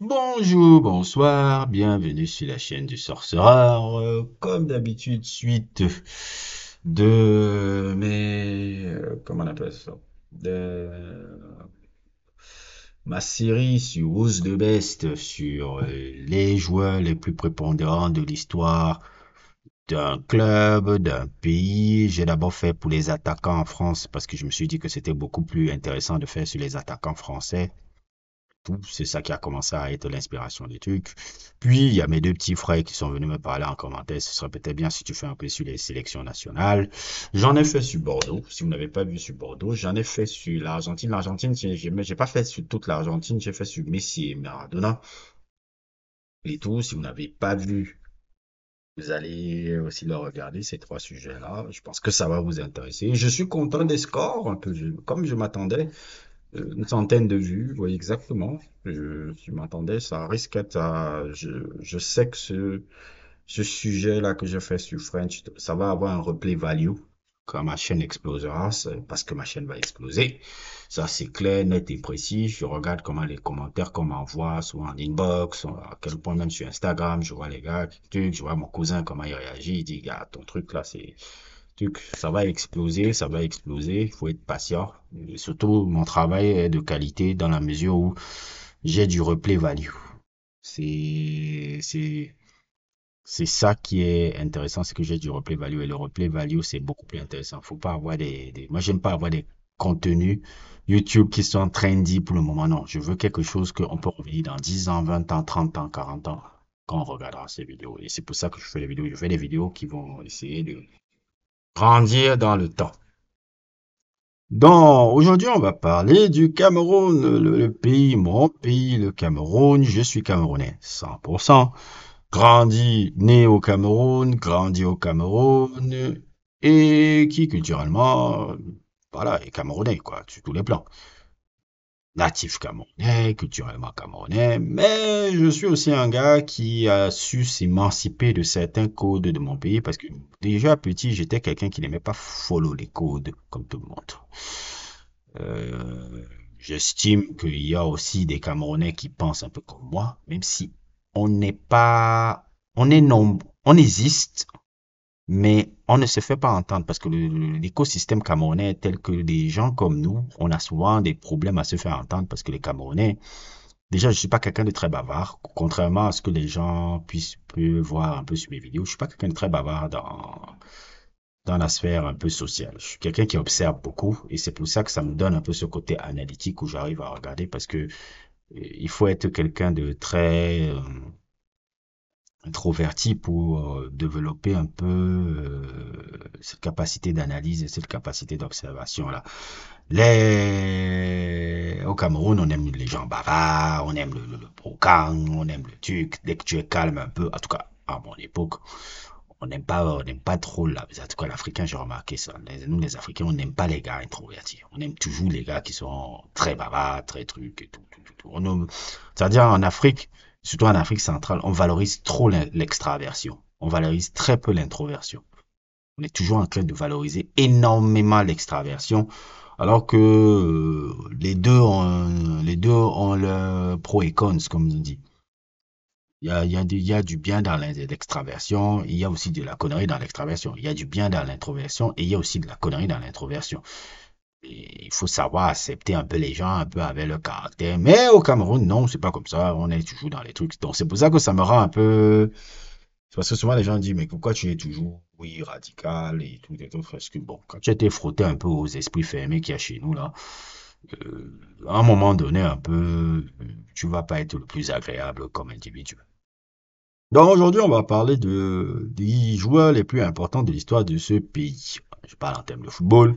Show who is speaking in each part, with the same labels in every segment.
Speaker 1: Bonjour, bonsoir, bienvenue sur la chaîne du Sorcerer. Comme d'habitude, suite de comment on appelle ça? De ma série sur Who's the Best, sur les joueurs les plus prépondérants de l'histoire d'un club, d'un pays. J'ai d'abord fait pour les attaquants en France parce que je me suis dit que c'était beaucoup plus intéressant de faire sur les attaquants français. C'est ça qui a commencé à être l'inspiration des trucs. Puis, il y a mes deux petits frères qui sont venus me parler en commentaire. Ce serait peut-être bien si tu fais un peu sur les sélections nationales. J'en ai fait sur Bordeaux. Si vous n'avez pas vu sur Bordeaux, j'en ai fait sur l'Argentine. L'Argentine, j'ai pas fait sur toute l'Argentine. J'ai fait sur Messi et Maradona et tout. Si vous n'avez pas vu, vous allez aussi le regarder, ces trois sujets-là. Je pense que ça va vous intéresser. Je suis content des scores, un peu comme je m'attendais. Une centaine de vues, oui, exactement. Je m'attendais, ça risque d'être, je sais que ce sujet-là que je fais sur French, ça va avoir un replay value. Quand ma chaîne explosera, c'est parce que ma chaîne va exploser. Ça, c'est clair, net et précis. Je regarde comment les commentaires qu'on m'envoie, souvent en inbox, à quel point même sur Instagram, je vois les gars, je vois mon cousin, comment il réagit. Il dit, gars, ton truc là, c'est, truc, ça va exploser, ça va exploser. Il faut être patient. Et surtout, mon travail est de qualité dans la mesure où j'ai du replay value. C'est, c'est, c'est ça qui est intéressant, c'est que j'ai du replay value. Et le replay value, c'est beaucoup plus intéressant. Faut pas avoir moi, j'aime pas avoir des contenus YouTube qui sont trendy pour le moment. Non, je veux quelque chose qu'on peut revenir dans 10 ans, 20 ans, 30 ans, 40 ans, quand on regardera ces vidéos. Et c'est pour ça que je fais les vidéos. Je fais des vidéos qui vont essayer de grandir dans le temps. Donc, aujourd'hui, on va parler du Cameroun, le pays, mon pays, le Cameroun. Je suis Camerounais, 100%. Grandi, né au Cameroun, grandi au Cameroun, et qui culturellement, voilà, est Camerounais, quoi, sur tous les plans. Natif camerounais, culturellement camerounais, mais je suis aussi un gars qui a su s'émanciper de certains codes de mon pays parce que déjà petit, j'étais quelqu'un qui n'aimait pas follow les codes comme tout le monde. Euh, J'estime qu'il y a aussi des Camerounais qui pensent un peu comme moi, même si on n'est pas, on est nombreux, on existe, mais on ne se fait pas entendre parce que l'écosystème camerounais est tel que des gens comme nous, on a souvent des problèmes à se faire entendre parce que les Camerounais, déjà, je suis pas quelqu'un de très bavard, contrairement à ce que les gens peuvent voir un peu sur mes vidéos. Je suis pas quelqu'un de très bavard dans la sphère un peu sociale. Je suis quelqu'un qui observe beaucoup et c'est pour ça que ça me donne un peu ce côté analytique où j'arrive à regarder parce que il faut être quelqu'un de très introverti pour développer un peu cette capacité d'analyse et cette capacité d'observation là. Au Cameroun, on aime les gens bavards, on aime le brocan, on aime le truc. Dès que tu es calme un peu, en tout cas à mon époque, on n'aime pas trop là. En tout cas, l'Africain, j'ai remarqué ça. Nous, les Africains, on n'aime pas les gars introvertis. On aime toujours les gars qui sont très bavards, très trucs et tout, tout, tout, tout. C'est-à-dire en Afrique, surtout en Afrique centrale, on valorise trop l'extraversion. On valorise très peu l'introversion. On est toujours en train de valoriser énormément l'extraversion, alors que les deux ont le pro et cons, comme on dit. Il y a du bien dans l'extraversion, il y a aussi de la connerie dans l'extraversion. Il y a du bien dans l'introversion et il y a aussi de la connerie dans l'introversion. Et il faut savoir accepter un peu les gens, un peu avec leur caractère. Mais au Cameroun, non, c'est pas comme ça. On est toujours dans les trucs. Donc c'est pour ça que ça me rend un peu. C'est parce que souvent les gens disent, mais pourquoi tu es toujours, oui, radical et tout et tout. Parce que bon, quand tu as été frotté un peu aux esprits fermés qu'il y a chez nous, là, à un moment donné, un peu, tu vas pas être le plus agréable comme individu. Donc aujourd'hui, on va parler des joueurs les plus importants de l'histoire de ce pays. Je parle en termes de football.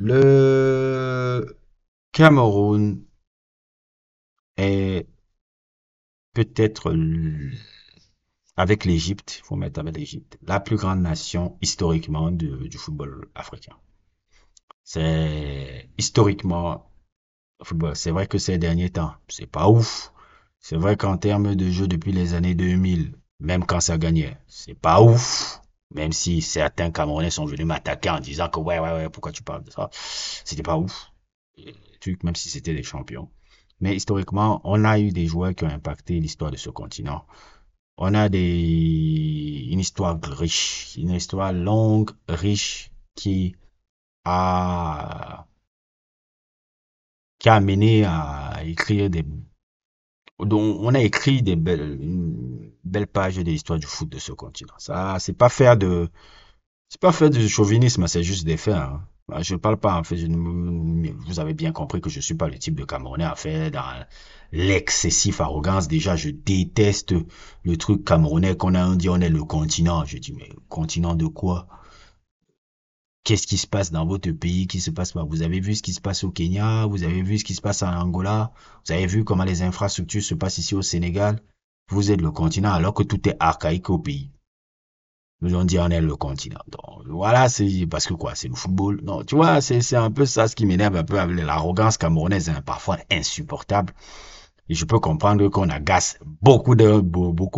Speaker 1: Le Cameroun est peut-être, avec l'Égypte, il faut mettre avec l'Égypte, la plus grande nation historiquement du football africain. C'est historiquement le football. C'est vrai que ces derniers temps, c'est pas ouf. C'est vrai qu'en termes de jeu depuis les années 2000, même quand ça gagnait, c'est pas ouf. Même si certains Camerounais sont venus m'attaquer en disant que ouais, pourquoi tu parles de ça? C'était pas ouf. Truc, même si c'était des champions. Mais historiquement, on a eu des joueurs qui ont impacté l'histoire de ce continent. On a une histoire riche, une histoire longue, riche, a, qui a amené à écrire dont on a écrit une belle page de l'histoire du foot de ce continent. Ça, c'est pas faire du chauvinisme, c'est juste des faits, hein. Je parle pas, en fait, vous avez bien compris que je suis pas le type de Camerounais à faire dans l'excessive arrogance. Déjà, je déteste le truc camerounais qu'on a dit on est le continent. Je dis, mais continent de quoi? Qu'est-ce qui se passe dans votre pays? Qui se passe pas? Vous avez vu ce qui se passe au Kenya? Vous avez vu ce qui se passe en Angola? Vous avez vu comment les infrastructures se passent ici au Sénégal? Vous êtes le continent alors que tout est archaïque au pays. Nous on dit on est le continent. Donc, voilà, c'est parce que quoi, c'est le football. Non, tu vois, c'est un peu ça ce qui m'énerve un peu avec l'arrogance camerounaise, hein, parfois insupportable. Et je peux comprendre qu'on agace beaucoup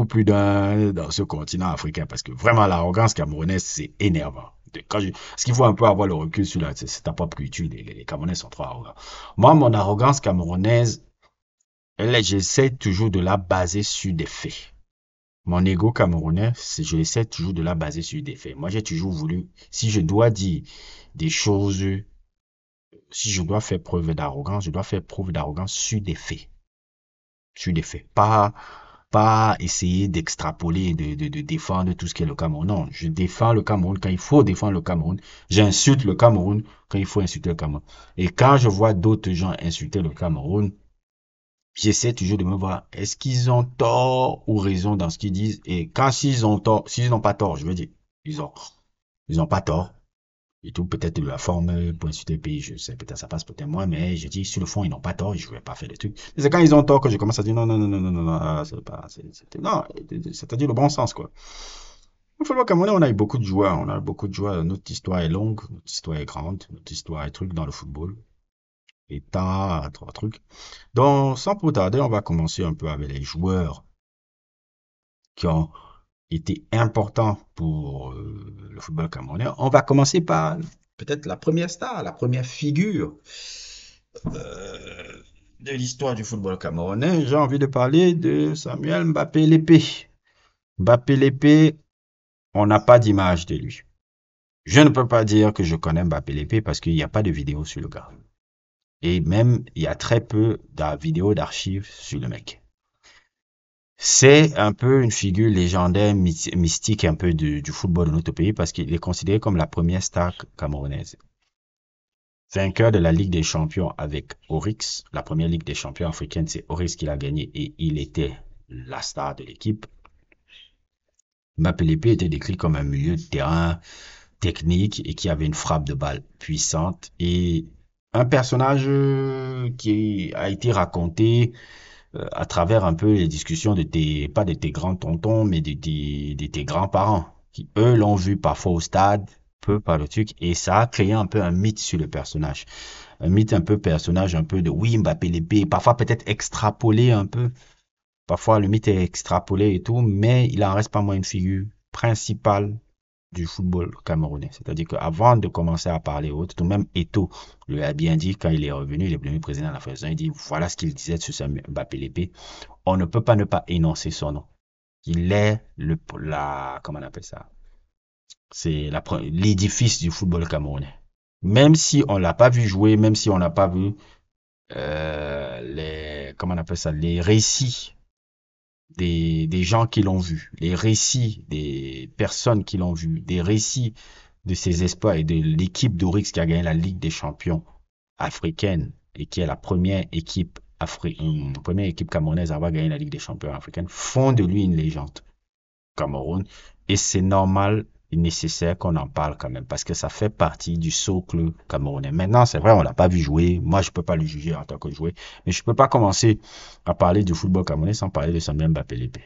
Speaker 1: plus d'un dans ce continent africain parce que vraiment l'arrogance camerounaise, c'est énervant. Parce qu'il faut un peu avoir le recul sur c'est ta propre culture. Les Camerounais sont trop arrogants. Moi, mon arrogance camerounaise, j'essaie toujours de la baser sur des faits. Mon ego camerounais, je essaie toujours de la baser sur des faits. Moi, j'ai toujours voulu, si je dois dire des choses, si je dois faire preuve d'arrogance, je dois faire preuve d'arrogance sur des faits. Sur des faits. Pas essayer d'extrapoler, de défendre tout ce qui est le Cameroun. Non, je défends le Cameroun quand il faut défendre le Cameroun. J'insulte le Cameroun quand il faut insulter le Cameroun. Et quand je vois d'autres gens insulter le Cameroun, j'essaie toujours de me voir, est-ce qu'ils ont tort ou raison dans ce qu'ils disent? Et quand s'ils ont tort, s'ils n'ont pas tort, je veux dire, ils ont, ils ont pas tort. Et tout, peut-être de la forme pour insulter le pays, je sais, peut-être ça passe peut-être moi, mais je dis, sur le fond, ils n'ont pas tort, je vais pas faire des trucs. C'est quand ils ont tort que je commence à dire, non, non, non, non, non, non, non, c'est pas, non, c'est-à-dire le bon sens, quoi. Il faut voir qu'à mon on a eu beaucoup de joueurs, on a beaucoup de joueurs, notre histoire est longue, notre histoire est grande, notre histoire est truc dans le football, et tas, trois trucs. Donc, sans plus tarder, on va commencer un peu avec les joueurs qui ont été importants pour le football camerounais. On va commencer par peut-être la première star, la première figure euh, de l'histoire du football camerounais. J'ai envie de parler de Samuel Mbappé Lépé. Mbappé Lépé, on n'a pas d'image de lui. Je ne peux pas dire que je connais Mbappé Lépé parce qu'il n'y a pas de vidéo sur le gars. Et même, il y a très peu de vidéos d'archives sur le mec. C'est un peu une figure légendaire, mystique un peu du football de notre pays parce qu'il est considéré comme la première star camerounaise. Vainqueur de la Ligue des Champions avec Oryx, la première Ligue des Champions africaine, c'est Oryx qui l'a gagné et il était la star de l'équipe. Mbappé était décrit comme un milieu de terrain technique et qui avait une frappe de balle puissante et un personnage qui a été raconté à travers un peu les discussions pas de tes grands tontons, mais de tes grands-parents, qui eux l'ont vu parfois au stade, peu par le truc, et ça a créé un peu un mythe sur le personnage. Un mythe un peu personnage, un peu de oui, Mbappé l'épée, parfois peut-être extrapolé un peu, parfois le mythe est extrapolé et tout, mais il en reste pas moins une figure principale du football camerounais. C'est-à-dire qu'avant de commencer à parler autre, tout même Eto'o lui a bien dit quand il est revenu, il est devenu président de la fédération, il dit voilà ce qu'il disait sur Samuel Mbappé l'épée. On ne peut pas ne pas énoncer son nom. Il est comment on appelle ça? C'est l'édifice du football camerounais. Même si on l'a pas vu jouer, même si on n'a pas vu comment on appelle ça, les récits des gens qui l'ont vu, les récits des personnes qui l'ont vu, des récits de ses espoirs et de l'équipe d'Orix qui a gagné la Ligue des Champions africaine et qui est la première équipe camerounaise à avoir gagné la Ligue des Champions africaine, font de lui une légende Cameroun. Et c'est normal et nécessaire qu'on en parle quand même parce que ça fait partie du socle camerounais. Maintenant, c'est vrai, on l'a pas vu jouer. Moi, je peux pas le juger en tant que joueur, mais je peux pas commencer à parler du football camerounais sans parler de Samuel Mbappé Lépé.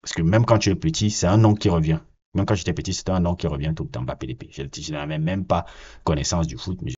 Speaker 1: Parce que même quand tu es petit, c'est un nom qui revient. Même quand j'étais petit, c'était un nom qui revient tout le temps, Mbappé Lépé. Je n'avais même pas connaissance du foot, mais